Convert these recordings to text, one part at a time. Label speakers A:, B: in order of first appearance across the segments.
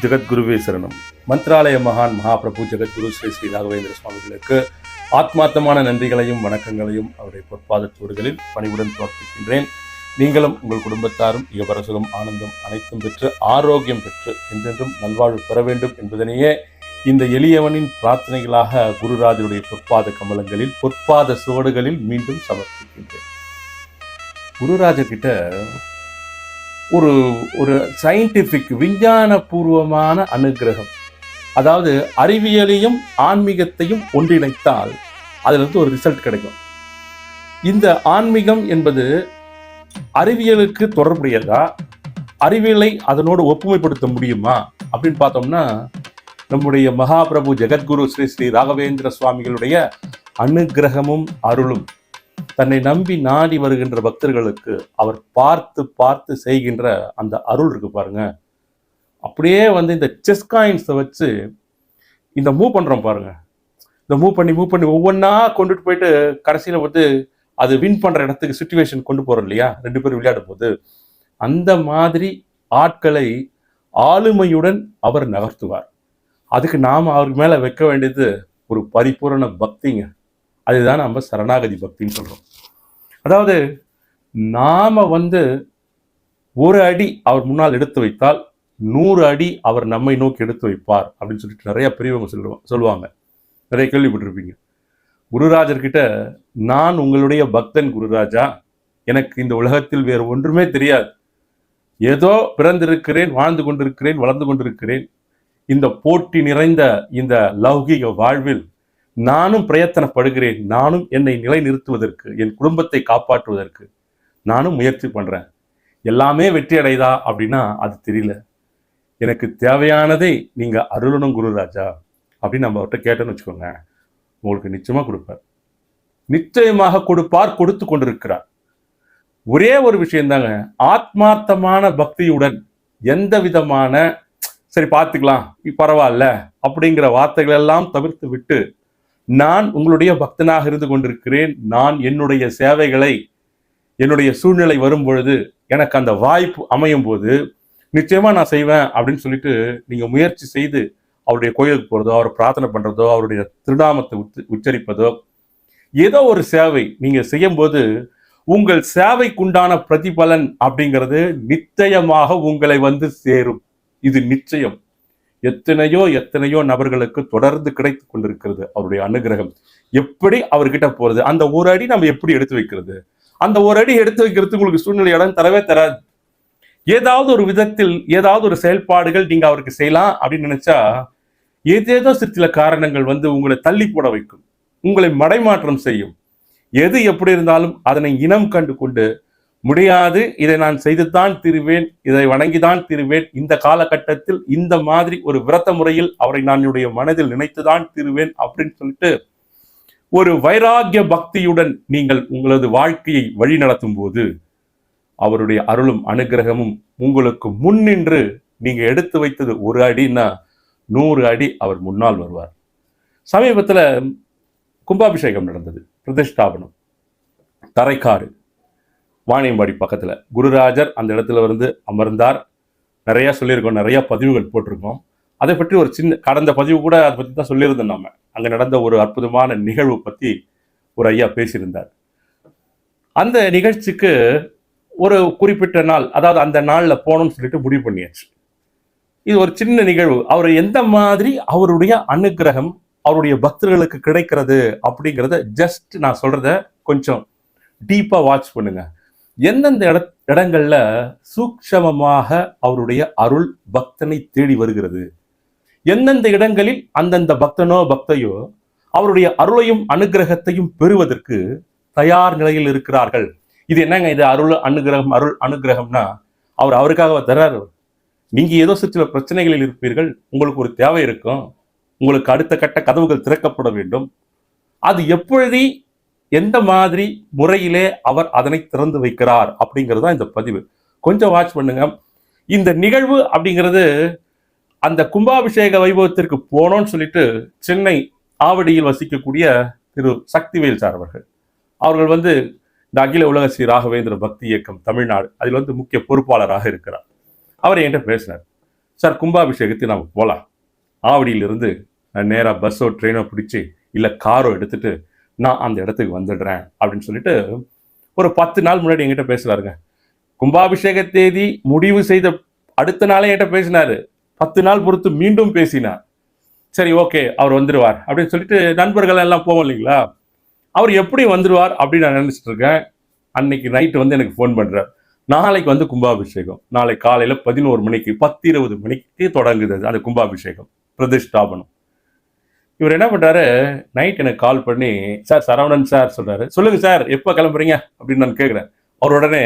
A: ஜெகத்குருவே சரணம். மந்த்ராலய மகான் மகாபிரபு ஜெகத்குரு ஸ்ரீ ஸ்ரீ ராகவேந்திர சுவாமிகளுக்கு ஆத்மார்த்தமான நன்றிகளையும் வணக்கங்களையும் அவருடைய பொற்பாதச்சூடுகளில் பணிவுடன் பிரார்த்திக்கின்றேன். நீங்களும் உங்கள் குடும்பத்தாரும் இகபரசுகம் ஆனந்தம் அனைத்தும் பெற்று ஆரோக்கியம் பெற்று என்றென்றும் நல்வாழ்வு பெற வேண்டும் என்பதனையே இந்த எளியவனின் பிரார்த்தனைகளாக குருராஜருடைய பொற்பாத கமலங்களில் பொற்பாத சுவடுகளில் மீண்டும் சமர்ப்பிக்கின்றேன். குருராஜர்கிட்ட ஒரு ஒரு சயின்டிஃபிக் விஞ்ஞானபூர்வமான அனுகிரகம், அதாவது அறிவியலையும் ஆன்மீகத்தையும் ஒன்றிணைத்தால் அதிலிருந்து ஒரு ரிசல்ட் கிடைக்கும். இந்த ஆன்மீகம் என்பது அறிவியலுக்கு தொடர்புடையதா, அறிவியலை அதனோடு ஒப்புமைப்படுத்த முடியுமா அப்படின்னு பார்த்தோம்னா, நம்முடைய மகாபிரபு ஜெகத்குரு ஸ்ரீ ஸ்ரீ ராகவேந்திர சுவாமிகளுடைய அனுகிரகமும் அருளும் தன்னை நம்பி நாடி வருகின்ற பக்தர்களுக்கு அவர் பார்த்து பார்த்து செய்கின்ற அந்த அருள் இருக்கு பாருங்க. அப்படியே இந்த செஸ் காயின்ஸை வச்சு இந்த மூவ் பண்றோம் பாருங்க. இந்த மூவ் பண்ணி ஒவ்வொன்றா கொண்டுட்டு போயிட்டு கடைசியில் அது வின் பண்ற இடத்துக்கு சிச்சுவேஷன் கொண்டு போறோம் இல்லையா, ரெண்டு பேரும் விளையாடும் போது அந்த மாதிரி ஆட்களை ஆளுமையுடன் அவர் நகர்த்துவார். அதுக்கு நாம் அவருக்கு மேல வைக்க வேண்டியது ஒரு பரிபூரண பக்திங்க. அதுதான் நம்ம சரணாகதி பக்தின்னு சொல்றோம். அதாவது நாம ஒரு அடி அவர் முன்னால் எடுத்து வைத்தால் 100 அடி அவர் நம்மை நோக்கி எடுத்து வைப்பார் அப்படின்னு சொல்லிட்டு நிறைய பெரியவங்க சொல்லுவாங்க. நிறைய கேள்விப்பட்டிருப்பீங்க. குருராஜர்கிட்ட, நான் உங்களுடைய பக்தன் குருராஜா, எனக்கு இந்த உலகத்தில் வேறு ஒன்றுமே தெரியாது, ஏதோ பிறந்திருக்கிறேன், வாழ்ந்து கொண்டிருக்கிறேன், வளர்ந்து கொண்டிருக்கிறேன். இந்த போட்டி நிறைந்த இந்த லௌகிக வாழ்வில் நானும் பிரயத்தனப்படுகிறேன். நானும் என்னை நிலைநிறுத்துவதற்கு, என் குடும்பத்தை காப்பாற்றுவதற்கு நானும் முயற்சி பண்றேன். எல்லாமே வெற்றி அடைதா அப்படின்னா அது தெரியல. எனக்கு தேவையானதை நீங்க அருளணும் குருராஜா அப்படின்னு நம்ம அவர்கிட்ட கேட்டோன்னு வச்சுக்கோங்க, உங்களுக்கு நிச்சயமா கொடுப்பார். நிச்சயமாக கொடுப்பார், கொடுத்து கொண்டிருக்கிறார். ஒரே ஒரு விஷயம்தாங்க, ஆத்மார்த்தமான பக்தியுடன் எந்த விதமான சரி பார்த்துக்கலாம் பரவாயில்ல அப்படிங்கிற வார்த்தைகள் எல்லாம் தவிர்த்து விட்டு, நான் உங்களுடைய பக்தனாக இருந்து கொண்டிருக்கிறேன், நான் என்னுடைய சேவைகளை, என்னுடைய சூழ்நிலை வரும் பொழுது, எனக்கு அந்த வாய்ப்பு அமையும் போது நிச்சயமா நான் செய்வேன் அப்படின்னு சொல்லிட்டு நீங்க முயற்சி செய்து அவருடைய கோயிலுக்கு போறதோ, அவர் பிரார்த்தனை பண்றதோ, அவருடைய திருநாமத்தை உச்சரிப்பதோ, ஏதோ ஒரு சேவை நீங்க செய்யும் போது உங்கள் சேவைக்குண்டான பிரதிபலன் அப்படிங்கிறது நிச்சயமாக உங்களை சேரும். இது நிச்சயம். எத்தனையோ நபர்களுக்கு தொடர்ந்து கிடைத்து கொண்டிருக்கிறது அவருடைய அனுகிரகம். எப்படி அவர்கிட்ட போறது, அந்த ஒரு அடி நம்ம எப்படி எடுத்து வைக்கிறது, அந்த ஒரு அடி எடுத்து வைக்கிறதுக்கு உங்களுக்கு சூழ்நிலை இடம் தரவே தராது. ஏதாவது ஒரு விதத்தில் ஏதாவது ஒரு செயல்பாடுகள் நீங்க அவருக்கு செய்யலாம் அப்படின்னு நினைச்சா ஏதேதோ சில காரணங்கள் உங்களை தள்ளி போட வைக்கும், உங்களை மடைமாற்றம் செய்யும். எது எப்படி இருந்தாலும் அதனை இனம் கண்டு கொண்டு, முடியாது, இதை நான் செய்துதான் தீருவேன், இதை வணங்கிதான் தீருவேன், இந்த காலகட்டத்தில் இந்த மாதிரி ஒரு விரத முறையில் அவரை நான் என்னுடைய மனதில் நினைத்துதான் தீருவேன் அப்படின்னு சொல்லிட்டு ஒரு வைராகிய பக்தியுடன் நீங்கள் உங்களது வாழ்க்கையை வழி நடத்தும் போது அவருடைய அருளும் அனுகிரகமும் உங்களுக்கு முன்னின்று நீங்க எடுத்து வைத்தது ஒரு அடின்னா 100 அடி அவர் முன்னால் வருவார். சமீபத்துல கும்பாபிஷேகம் நடந்தது, பிரதிஷ்டாபனம், தரைக்காடு, வாணியம்பாடி பக்கத்துல. குருராஜர் அந்த இடத்துல அமர்ந்தார். நிறைய சொல்லியிருக்கோம், நிறைய பதிவுகள் போட்டிருக்கோம். அதை பற்றி ஒரு சின்ன கடந்த பதிவு கூட அதை பற்றி தான் சொல்லியிருந்தோம். நாம அங்க நடந்த ஒரு அற்புதமான நிகழ்வு பத்தி ஒரு ஐயா பேசியிருந்தார். அந்த நிகழ்ச்சிக்கு ஒரு குறிப்பிட்ட நாள், அதாவது அந்த நாள்ல போகணும்னு சொல்லிட்டு முடிவு பண்ணியாச்சு. இது ஒரு சின்ன நிகழ்வு. அவர் எந்த மாதிரி அவருடைய அனுகிரகம் அவருடைய பக்தர்களுக்கு கிடைக்கிறது அப்படிங்கிறத ஜஸ்ட் நான் சொல்றத கொஞ்சம் டீப்பா வாட்ச் பண்ணுங்க. எந்தெந்த இடங்கள்ல சூக்ஷமமாக அவருடைய அருள் பக்தனை தேடி வருகிறது, எந்தெந்த இடங்களில் அந்தந்த பக்தனோ பக்தையோ அவருடைய அருளையும் அனுகிரகத்தையும் பெறுவதற்கு தயார் நிலையில் இருக்கிறார்கள். இது என்னங்க, இது அருள் அனுகிரகம்னா அவருக்காக தர்றாரு. நீங்க ஏதோ சில பிரச்சனைகளில் இருப்பீர்கள், உங்களுக்கு ஒரு தேவை இருக்கும், உங்களுக்கு அடுத்த கட்ட கதவுகள் திறக்கப்பட வேண்டும். அது எப்பொழுது எந்த மாதிரி முறையிலே அவர் அதனை திறந்து வைக்கிறார் அப்படிங்கிறது தான் இந்த பதிவு. கொஞ்சம் வாட்ச் பண்ணுங்க. இந்த நிகழ்வு அப்படிங்கிறது அந்த கும்பாபிஷேக வைபவத்திற்கு போனோம்னு சொல்லிட்டு சென்னை ஆவடியில் வசிக்கக்கூடிய திரு சக்திவேல் சார் அவர்கள் இந்த அகில உலக ஸ்ரீ ராகவேந்திர பக்தி இயக்கம் தமிழ்நாடு அதில் முக்கிய பொறுப்பாளராக இருக்கிறார். அவர் என்கிட்ட பேசினார். சார் கும்பாபிஷேகத்துக்கு நம்ம போகலாம், ஆவடியிலிருந்து நேராக பஸ்ஸோ ட்ரெயினோ பிடிச்சி இல்லை காரோ எடுத்துட்டு நான் அந்த இடத்துக்கு வந்துடுறேன் அப்படின்னு சொல்லிட்டு ஒரு 10 நாள் முன்னாடி என்கிட்ட பேசுறாருங்க. கும்பாபிஷேக தேதி முடிவு செய்த அடுத்த நாளே என்கிட்ட பேசினாரு. 10 நாள் பொறுத்து மீண்டும் பேசினார். சரி ஓகே அவர் வந்துடுவார் அப்படின்னு சொல்லிட்டு நண்பர்கள் எல்லாம் போவோம் இல்லைங்களா, அவர் எப்படி வந்துடுவார் அப்படின்னு நான் நினச்சிட்டு இருக்கேன். அன்னைக்கு நைட்டு வந்து எனக்கு ஃபோன் பண்ணுறார், நாளைக்கு வந்து கும்பாபிஷேகம், நாளை காலையில் 11 மணிக்கு 10:20 மணிக்கு தொடங்குது அந்த கும்பாபிஷேகம் பிரதிஷ்டாபனம். இவர் என்ன பண்ணுறாரு, நைட் எனக்கு கால் பண்ணி, சார் சரவணன் சார் சொல்கிறாரு, சொல்லுங்க சார் எப்போ கிளம்புறீங்க அப்படின்னு நான் கேட்குறேன். அவர் உடனே,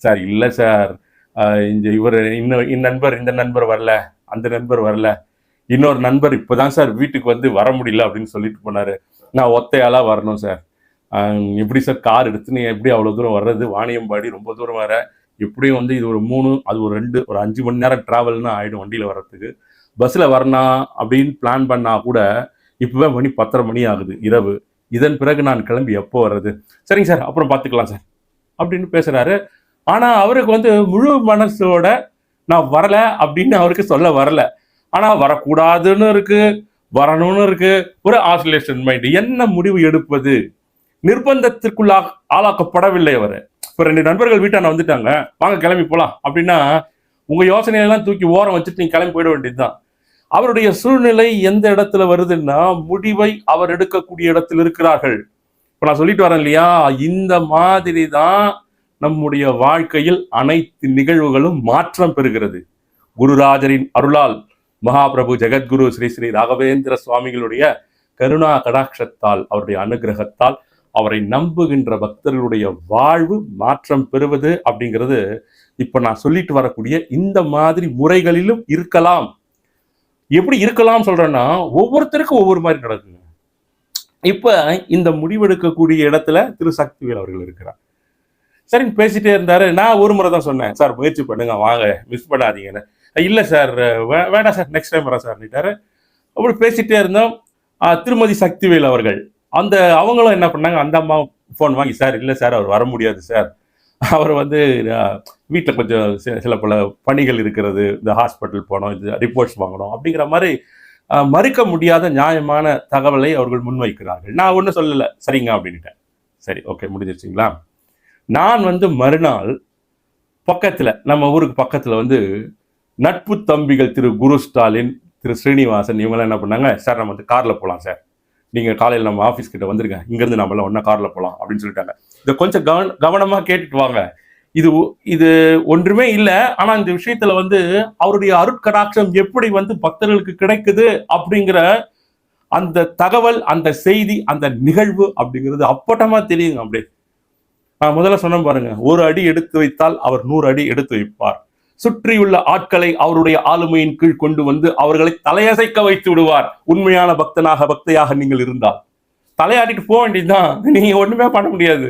A: சார் இல்லை சார் இவர் இந்த நண்பர் வரல, அந்த நண்பர் வரல, இன்னொரு நண்பர் இப்போதான் சார் வீட்டுக்கு வந்து வர முடியல அப்படின்னு சொல்லிட்டு போனாரு, நான் ஒத்தையாளாக வரணும் சார், எப்படி சார் கார் எடுத்துன்னு எப்படி அவ்வளோ தூரம் வர்றது, வாணியம்பாடி ரொம்ப தூரம் வர, எப்படியும் வந்து இது ஒரு 3 அது ஒரு 2 ஒரு 5 மணி நேரம் ட்ராவல்னு ஆகிடும் வண்டியில் வர்றதுக்கு, பஸ்ஸில் வரணும் அப்படின்னு பிளான் பண்ணால் கூட இப்போவே மணி 10:30 மணி ஆகுது இரவு, இதன் பிறகு நான் கிளம்பி எப்போ வர்றது, சரிங்க சார் அப்புறம் பார்த்துக்கலாம் சார் அப்படின்னு பேசுகிறாரு. ஆனால் அவருக்கு வந்து முழு மனசோட நான் வரல அப்படின்னு அவருக்கு சொல்ல வரல, ஆனால் வரக்கூடாதுன்னு இருக்கு, வரணும்னு இருக்கு, ஒரு ஆசிலேஷன் மைண்ட். என்ன முடிவு எடுப்பது, நிர்பந்தத்திற்குள்ளாக ஆளாக்கப்படவில்லை அவர். இப்போ 2 நண்பர்கள் வீட்டான வந்துட்டாங்க, வாங்க கிளம்பி போகலாம் அப்படின்னா உங்க யோசனையெல்லாம் தூக்கி ஓரம் வச்சுட்டு நீங்க கிளம்பி போயிட வேண்டியதுதான். அவருடைய சூழ்நிலை எந்த இடத்துல வருதுன்னா, முடிவை அவர் எடுக்கக்கூடிய இடத்தில் இருக்கிறார்கள். இப்ப நான் சொல்லிட்டு வரேன் இல்லையா, இந்த மாதிரி தான் நம்முடைய வாழ்க்கையில் அனைத்து நிகழ்வுகளும் மாற்றம் பெறுகிறது. குருராஜரின் அருளால், மகாபிரபு ஜெகத்குரு ஸ்ரீ ஸ்ரீ ராகவேந்திர சுவாமிகளுடைய கருணா கடாட்சத்தால், அவருடைய அனுகிரகத்தால் அவரை நம்புகின்ற பக்தர்களுடைய வாழ்வு மாற்றம் பெறுவது அப்படிங்கிறது இப்ப நான் சொல்லிட்டு வரக்கூடிய இந்த மாதிரி முறைகளிலும் இருக்கலாம். எப்படி இருக்கலாம் சொல்றேன்னா, ஒவ்வொருத்தருக்கும் ஒவ்வொரு மாதிரி நடக்குங்க. இப்ப இந்த முடிவெடுக்கக்கூடிய இடத்துல திரு சக்திவேல் அவர்கள் இருக்கிறார். சரின்னு பேசிட்டே இருந்தாரு. நான் ஒரு முறை தான் சொன்னேன், சார் முயற்சி பண்ணுங்க, வாங்க, மிஸ் பண்ணாதீங்கன்னு. இல்லை சார் வேண்டாம் சார், நெக்ஸ்ட் டைம் வரேன் சார். அப்படி பேசிட்டே இருந்தோம். திருமதி சக்திவேல் அவர்கள் அவங்களும் என்ன பண்ணாங்க, அந்த அம்மா ஃபோன் வாங்கி, சார் இல்லை சார் அவர் வர முடியாது சார், அவர் வந்து வீட்டில் கொஞ்சம் சில பல பணிகள் இருக்கிறது, இந்த ஹாஸ்பிட்டல் போனோம், இது ரிப்போர்ட்ஸ் வாங்கணும் அப்படிங்கிற மாதிரி மறுக்க முடியாத நியாயமான தகவலை அவர்கள் முன்வைக்கிறார்கள். நான் ஒன்றும் சொல்லலை, சரிங்க அப்படின்ட்டேன். சரி ஓகே முடிஞ்சிருச்சிங்களா. நான் வந்து மறுநாள் பக்கத்தில், நம்ம ஊருக்கு பக்கத்தில் வந்து நட்பு தம்பிகள் திரு குரு ஸ்டாலின், திரு ஸ்ரீனிவாசன், இவங்கெல்லாம் என்ன பண்ணாங்க, சார் நம்ம வந்து காரில் போகலாம் சார், நீங்கள் காலையில் நம்ம ஆஃபீஸ் கிட்ட வந்துருங்க, இங்கேருந்து நம்மளாம் ஒன்றா காரில் போகலாம் அப்படின்னு சொல்லிட்டாங்க. இதை கொஞ்சம் கவனமாக கேட்டுட்டு வாங்க, இது ஒன்றுமே இல்லை, ஆனால் இந்த விஷயத்துல வந்து அவருடைய அருட்கடாட்சம் எப்படி வந்து பக்தர்களுக்கு கிடைக்குது அப்படிங்கிற அந்த தகவல், அந்த செய்தி, அந்த நிகழ்வு அப்படிங்கிறது அப்பட்டமா தெரியுங்க. அப்படியே நான் முதல்ல சொன்ன பாருங்க, 1 அடி எடுத்து வைத்தால் அவர் 100 அடி எடுத்து வைப்பார். சுற்றியுள்ள ஆட்களை அவருடைய ஆளுமையின் கீழ் கொண்டு வந்து அவர்களை தலையசைக்க வைத்து விடுவார். உண்மையான பக்தையாக நீங்கள் இருந்தால் தலையாட்டிட்டு போக வேண்டியதுதான், நீங்க ஒண்ணுமே பண்ண முடியாது.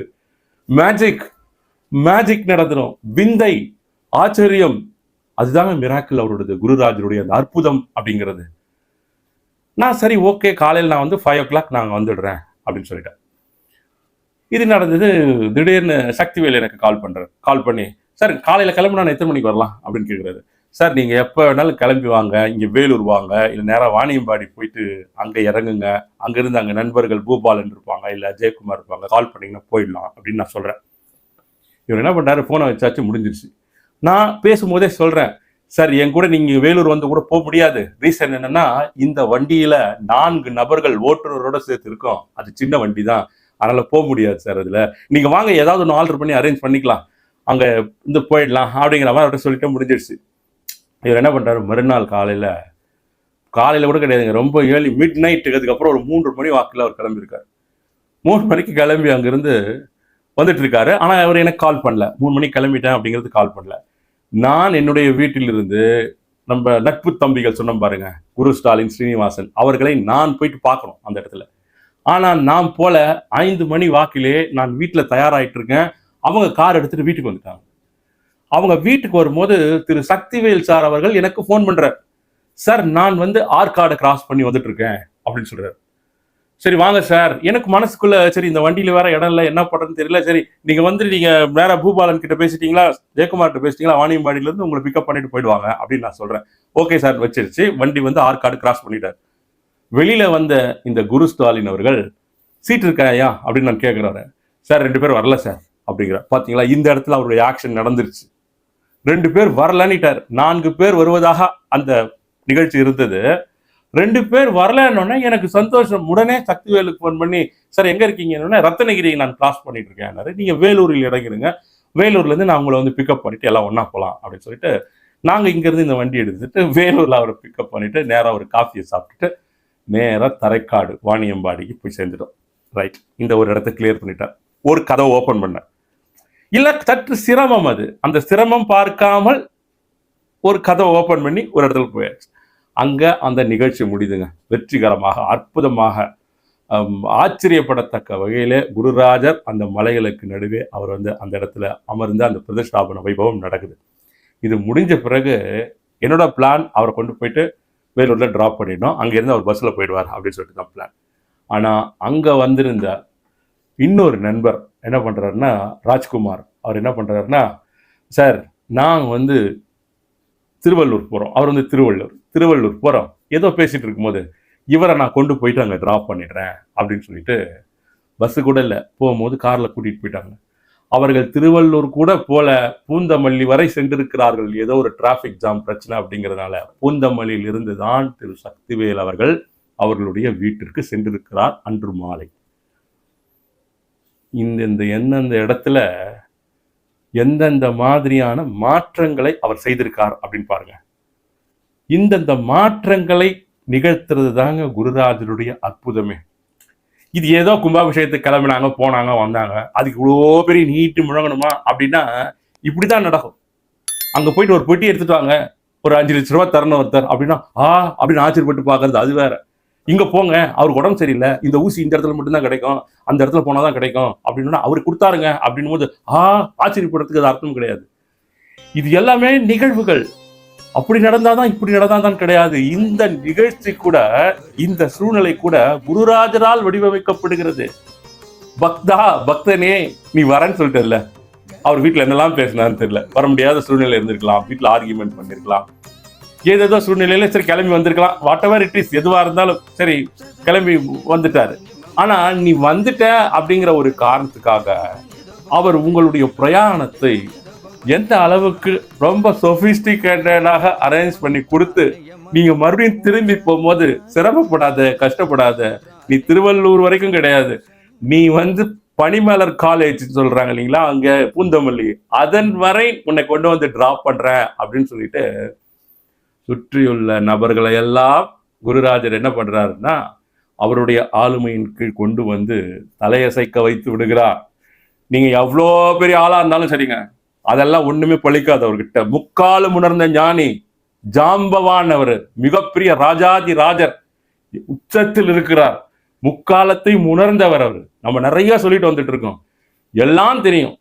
A: மேஜிக் நடந்துடும், விந்தை, ஆச்சரியம், அதுதாங்க மிராக்கிள், அவருடைய குருராஜருடைய அந்த அற்புதம் அப்படிங்கிறது. நான் சரி ஓகே, காலையில் நான் வந்து 5 o'clock நாங்கள் வந்துடுறேன் அப்படின்னு சொல்லிட்டேன். இது நடந்தது. திடீர்னு சக்திவேல் எனக்கு கால் பண்ணி, சார் காலையில் கிளம்பி நான் எத்தனை மணிக்கு வரலாம் அப்படின்னு கேட்குறாரு. சார் நீங்கள் எப்போ வேணாலும் கிளம்பி வாங்க, இங்கே வேலூர் வாங்க, இல்லை நேராக வாணியம்பாடி போயிட்டு அங்கே இறங்குங்க, அங்கேருந்து அங்கே நண்பர்கள் பூபாலன் இருப்பாங்க, இல்லை அஜயகுமார் இருப்பாங்க, கால் பண்ணிங்கன்னா போயிடலாம் அப்படின்னு நான் சொல்கிறேன். இவர் என்ன பண்ணுறாரு, ஃபோனை வச்சாச்சு, முடிஞ்சிருச்சு. நான் பேசும்போதே சொல்கிறேன், சார் என் கூட நீங்கள் வேலூர் வந்து கூட போக முடியாது. ரீசன் என்னன்னா, இந்த வண்டியில் 4 நபர்கள் ஓட்டுநரோட சேர்த்து இருக்கோம், அது சின்ன வண்டி தான், அதனால் போக முடியாது சார். அதில் நீங்கள் வாங்க, ஏதாவது ஒன்று ஆர்டர் பண்ணி அரேஞ்ச் பண்ணிக்கலாம், அங்கே இருந்து போயிடலாம் அப்படிங்கிற மாதிரி அவர்கிட்ட சொல்லிட்டு முடிஞ்சிடுச்சு. இவர் என்ன பண்ணுறாரு, மறுநாள் காலையில் கூட கிடையாதுங்க, ரொம்ப ஏர்லி மிட் நைட்டுக்கு, அதுக்கப்புறம் ஒரு 3 மணி வாக்கில் அவர் கிளம்பியிருக்காரு. 3 மணிக்கு கிளம்பி அங்கேருந்து வந்துட்டு இருக்காரு. ஆனால் அவர் எனக்கு கால் பண்ணல, 3 மணிக்கு கிளம்பிட்டேன் அப்படிங்கிறது கால் பண்ணல. நான் என்னுடைய வீட்டிலிருந்து நம்ம நட்பு தம்பிகள் சொன்னோம் பாருங்க, குரு ஸ்டாலின், ஸ்ரீனிவாசன், அவர்களை நான் போயிட்டு பார்க்கணும் அந்த இடத்துல. ஆனால் நான் போல 5 மணி வாக்கிலே நான் வீட்டில் தயாராகிட்டு இருக்கேன். அவங்க கார் எடுத்துட்டு வீட்டுக்கு வந்துட்டாங்க. அவங்க வீட்டுக்கு வரும்போது திரு சக்திவேல் சார் அவர்கள் எனக்கு ஃபோன் பண்றார், சார் நான் வந்து ஆற்காடு கிராஸ் பண்ணி வந்துட்டு இருக்கேன் அப்படின்னு சொல்றாரு. சரி வாங்க சார். எனக்கு மனசுக்குள்ள சரி இந்த வண்டியில வேற இடம் இல்லை, என்ன பண்றதுன்னு தெரியல. சரி நீங்க நேரா பூபாலன் கிட்ட பேசிட்டீங்களா, ஜெயக்குமார் கிட்ட பேசிட்டீங்களா, வாணியம்பாடியில இருந்து உங்களை பிக்கப் பண்ணிட்டு போயிடுவாங்க அப்படின்னு நான் சொல்றேன். ஓகே சார் வச்சிருச்சு. வண்டி வந்து ஆற்காடு கிராஸ் பண்ணிட்டார். வெளியில வந்த இந்த குரு ஸ்டாலின் அவர்கள் சீட் இருக்காயா அப்படின்னு நான் கேட்கிறாரு. சார் 2 பேர் வரல சார் அப்படிங்கிற. பாத்தீங்களா, இந்த இடத்துல அவருடைய ஆக்ஷன் நடந்துருச்சு. 2 பேர் வரலன்னுட்டார். 4 பேர் வருவதாக அந்த நிகழ்ச்சி இருந்தது. 2 பேர் வரலன்னொன்னே எனக்கு சந்தோஷம். உடனே சக்திவேலுக்கு ஃபோன் பண்ணி, சார் எங்க இருக்கீங்க? ரத்தனகிரி நான் கிராஸ் பண்ணிட்டு இருக்கேன். நீங்க வேலூரில் இறங்கிருங்க, வேலூர்ல இருந்து நான் உங்களை வந்து பிக்கப் பண்ணிட்டு எல்லாம் ஒன்னா போலாம் அப்படின்னு சொல்லிட்டு நாங்க இங்க இருந்து இந்த வண்டி எடுத்துட்டு வேலூர்ல அவரை பிக்கப் பண்ணிட்டு நேரா ஒரு காஃபியை சாப்பிட்டுட்டு நேரா தரைக்காடு வாணியம்பாடிக்கு போய் சேர்ந்துட்டோம். ரைட், இந்த ஒரு இடத்த கிளியர் பண்ணிட்டார். ஒரு கதவை ஓபன் பண்ண இல்ல, சற்று சிரமம். அது அந்த சிரமம் பார்க்காமல் ஒரு கதவை ஓபன் பண்ணி ஒரு இடத்துல போயாச்சு. அங்க அந்த நிகழ்ச்சி முடிதுங்க. வெற்றிகரமாக, அற்புதமாக, ஆச்சரியப்படத்தக்க வகையில குருராஜர் அந்த மலைகளுக்கு நடுவே அவர் வந்து அந்த இடத்துல அமர்ந்து அந்த பிரதிஷ்டாபன வைபவம் நடக்குது. இது முடிஞ்ச பிறகு என்னோட பிளான் அவரை கொண்டு போயிட்டு வேலூர்ல டிராப் பண்ணிடணும், அங்கிருந்து அவர் பஸ்ல போயிடுவார் அப்படின்னு சொல்லிட்டு தான் பிளான். ஆனா அங்க வந்திருந்த இன்னொரு நண்பர் என்ன பண்றாருன்னா, ராஜ்குமார், அவர் என்ன பண்றாருன்னா, சார் நான் வந்து திருவள்ளூர் போறோம், அவர் வந்து திருவள்ளூர் போறோம், ஏதோ பேசிட்டு இருக்கும்போது இவரை நான் கொண்டு போயிட்டு அங்கே டிராப் பண்ணிடுறேன் அப்படின்னு சொல்லிட்டு பஸ்ஸு கூட இல்லை, போகும்போது காரில் கூட்டிகிட்டு போயிட்டாங்க. அவர்கள் திருவள்ளூர் கூட போல பூந்தமல்லி வரை சென்றிருக்கிறார்கள். ஏதோ ஒரு டிராஃபிக் ஜாம் பிரச்சனை அப்படிங்கிறதுனால பூந்தமல்லியில் இருந்து தான் திரு சக்திவேல் அவர்கள் அவர்களுடைய வீட்டிற்கு சென்றிருக்கிறார் அன்று மாலை. எந்தெந்த இடத்துல எந்தெந்த மாதிரியான மாற்றங்களை அவர் செய்திருக்கார் அப்படின்னு பாருங்க. இந்தந்த மாற்றங்களை நிகழ்த்துறது தாங்க குருராஜருடைய அற்புதமே. இது ஏதோ கும்பாபிஷேகத்துக்கு கிளம்பினாங்க, போனாங்க, வந்தாங்க, அதுக்கு இவ்வளோ பெரிய நீட்டு முழங்கணுமா அப்படின்னா இப்படிதான் நடக்கும். அங்க போயிட்டு ஒரு பெட்டி எடுத்துட்டு வாங்க, ஒரு 5 லட்ச ரூபாய் தரணும் ஒருத்தர் அப்படின்னா அப்படின்னு ஆச்சரியப்பட்டு பாக்குறது அது வேற. இங்க போங்க, அவருக்கு உடம்பு சரியில்லை, இந்த ஊசி இந்த இடத்துல மட்டும்தான் கிடைக்கும், அந்த இடத்துல போனாதான் கிடைக்கும் அப்படின்னு அவரு கொடுத்தாருங்க அப்படின்னும் போது ஆச்சரியப்படுறதுக்கு அது அர்த்தம் கிடையாது. இது எல்லாமே நிகழ்வுகள். அப்படி நடந்தாதான் இப்படி நடந்தாதான் கிடையாது. இந்த நிகழ்ச்சி கூட, இந்த சூழ்நிலை கூட குருராஜரால் வடிவமைக்கப்படுகிறது. பக்தனே நீ வரன்னு சொல்லிட்டல, அவர் வீட்டுல என்னெல்லாம் பேசினான்னு தெரியல, வர முடியாத சூழ்நிலை இருந்திருக்கலாம், வீட்டுல ஆர்கியூமெண்ட் பண்ணிருக்கலாம், ஏதேதோ சூழ்நிலையில சரி கிளம்பி வந்திருக்கலாம், வாட் எவர் இட் இஸ், எதுவா இருந்தாலும் சரி கிளம்பி வந்துட்டாரு. ஆனா நீ வந்துட்ட அப்படிங்கிற ஒரு காரணத்துக்காக அவர் உங்களுடைய பிரயாணத்தை எந்த அளவுக்கு ரொம்ப சொபிஸ்டிகேட்டடாக அரேஞ்ச் பண்ணி கொடுத்து நீங்க மறுபடியும் திரும்பி போகும்போது சிரமப்படாத, கஷ்டப்படாத, நீ திருவள்ளூர் வரைக்கும் கிடையாது, நீ வந்து பனிமலர் காலேஜ் சொல்றாங்க இல்லைங்களா, அங்க பூந்தமல்லி, அதன் வரை உன்னை கொண்டு வந்து டிராப் பண்றேன் அப்படின்னு சொல்லிட்டு சுற்றியுள்ள நபர்களை எல்லாம் குருராஜர் என்ன பண்றாருன்னா அவருடைய ஆளுமையின் கீழ் கொண்டு வந்து தலையசைக்க வைத்து விடுகிறார். நீங்க எவ்வளோ பெரிய ஆளா இருந்தாலும் சரிங்க, அதெல்லாம் ஒண்ணுமே பழிக்காது அவர்கிட்ட. முக்காலும் உணர்ந்த ஞானி, ஜாம்பவான், அவர் மிகப்பெரிய ராஜாதி ராஜர், உச்சத்தில் இருக்கிறார், முக்காலத்தை உணர்ந்தவர் அவர். நம்ம நிறைய சொல்லிட்டு வந்துட்டு இருக்கோம், எல்லாம் தெரியும்.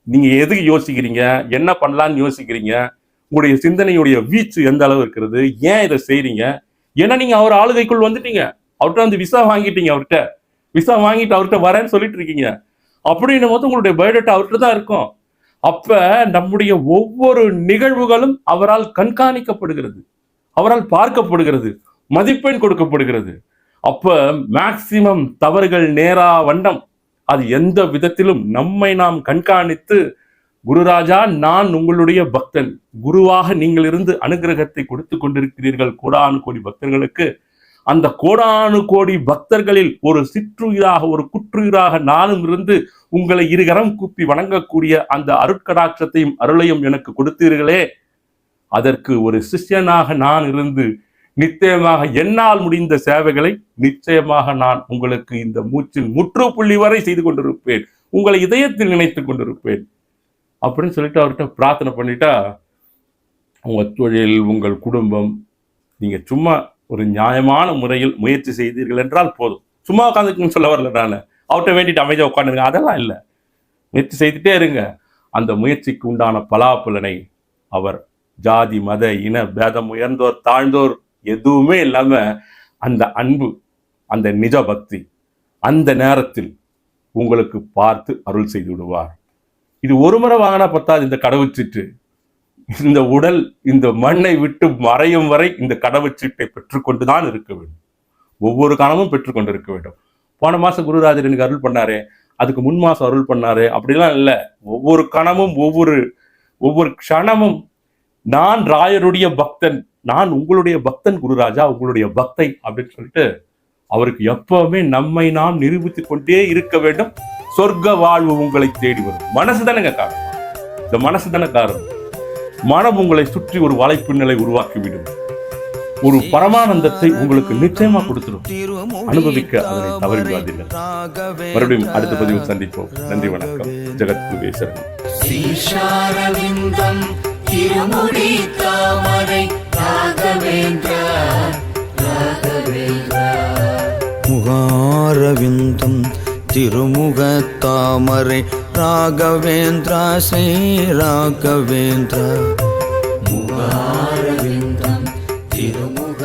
A: நீங்க எதுக்கு யோசிக்கிறீங்க, என்ன பண்ணலான்னு யோசிக்கிறீங்க, உங்களுடைய சிந்தனையுடைய வீச்சு எந்த அளவு இருக்கிறது, ஏன் இதை செய்றீங்க, ஏன்னா நீங்க அவர் ஆளுகைக்குள் வந்துட்டீங்க, அவர்கிட்ட வந்து விசா வாங்கிட்டீங்க, விசா வாங்கிட்டு அவர்கிட்ட வரேன்னு சொல்லிட்டு இருக்கீங்க. அப்படின்னும் போது உங்களுடைய பயோடேட்டா அவர்கிட்ட தான் இருக்கும். அப்ப நம்முடைய ஒவ்வொரு நிகழ்வுகளும் அவரால் கண்காணிக்கப்படுகிறது, அவரால் பார்க்கப்படுகிறது, மதிப்பெண் கொடுக்கப்படுகிறது. அப்ப மேக்சிமம் தவறுகள் நேரா வண்ணம் அது எந்த விதத்திலும் நம்மை நாம் கண்காணித்து, குருராஜா நான் உங்களுடைய பக்தன், குருவாக நீங்கள் இருந்து அனுகிரகத்தை கொடுத்து கொண்டிருக்கிறீர்கள் கோடானு கோடி பக்தர்களுக்கு, அந்த கோடானு கோடி பக்தர்களில் ஒரு சிற்றுயிராக, ஒரு குற்றுயிராக நானும் இருந்து உங்களை இருகரம் கூப்பி வணங்கக்கூடிய அந்த அருட்கடாட்சத்தையும் அருளையும் எனக்கு கொடுத்தீர்களே, அதற்கு ஒரு சிஷ்யனாக நான் இருந்து நிச்சயமாக என்னால் முடிந்த சேவைகளை நிச்சயமாக நான் உங்களுக்கு இந்த மூச்சின் முற்றுப்புள்ளி வரை செய்து கொண்டிருப்பேன், உங்களை இதயத்தில் நினைத்துக் கொண்டிருப்பேன் அப்படின்னு சொல்லிட்டு அவர்கிட்ட பிரார்த்தனை பண்ணிட்டா, உங்க தொழில், உங்கள் குடும்பம், நீங்க சும்மா ஒரு நியாயமான முறையில் முயற்சி செய்தீர்கள் என்றால் போதும். சும்மா உட்காந்துக்குன்னு சொல்ல வரல, நான் அவர்கிட்ட வேண்டிட்டு அமைதியாக உட்காந்துருங்க, அதெல்லாம் இல்லை, முயற்சி செய்துட்டே இருங்க. அந்த முயற்சிக்கு உண்டான பலாபலனை அவர் ஜாதி மத இன பேதம், உயர்ந்தோர் தாழ்ந்தோர் எதுவுமே இல்லாம அந்த அன்பு, அந்த நிஜ பக்தி அந்த நேரத்தில் உங்களுக்கு பார்த்து அருள் செய்து விடுவார். இது ஒரு முறை வாங்கினா பத்தாது. இந்த கடவுச்சீட்டு, இந்த உடல் இந்த மண்ணை விட்டு மறையும் வரை இந்த கடவுச்சீட்டை பெற்றுக்கொண்டுதான் இருக்க வேண்டும். ஒவ்வொரு கணமும் பெற்றுக்கொண்டு இருக்க வேண்டும். போன மாசம் குருராஜர் எனக்கு அருள் பண்ணாரு, அதுக்கு முன் மாசம் அருள் பண்ணாரு, அப்படிலாம் இல்லை. ஒவ்வொரு கணமும் ஒவ்வொரு க்ஷணமும் நான் ராயருடைய பக்தன், நான் உங்களுடைய பக்தன் குருராஜா, உங்களுடைய பக்தை அப்படின்னு சொல்லிட்டு அவருக்கு எப்பவுமே நம்மை நாம் நிரூபித்துக் கொண்டே இருக்க வேண்டும். சொர்க்க வாழ்வு உங்களை தேடி வரும். மனசு தானேங்க காரணம். இந்த மனசு தானே காரணம். மனம் உங்களை சுற்றி ஒரு வலைப்பின்னலை உருவாக்கிவிடும். ஒரு பரமானந்தத்தை உங்களுக்கு நிச்சயமா கொடுத்துடும். அனுபவிக்க அதனை தவறிவிடாதீர்கள். மறுபடியும் அடுத்த பதிவில் சந்திப்போம். நன்றி, வணக்கம். ஜெகத்குருவே சரணம். திருமுடி தாமரை ராகவேந்திரா
B: முகாரவிந்தம் திருமுக தாமரை ராகவேந்திரா ஸ்ரீ ராகவேந்திரா முகாரவிந்தம் திருமுக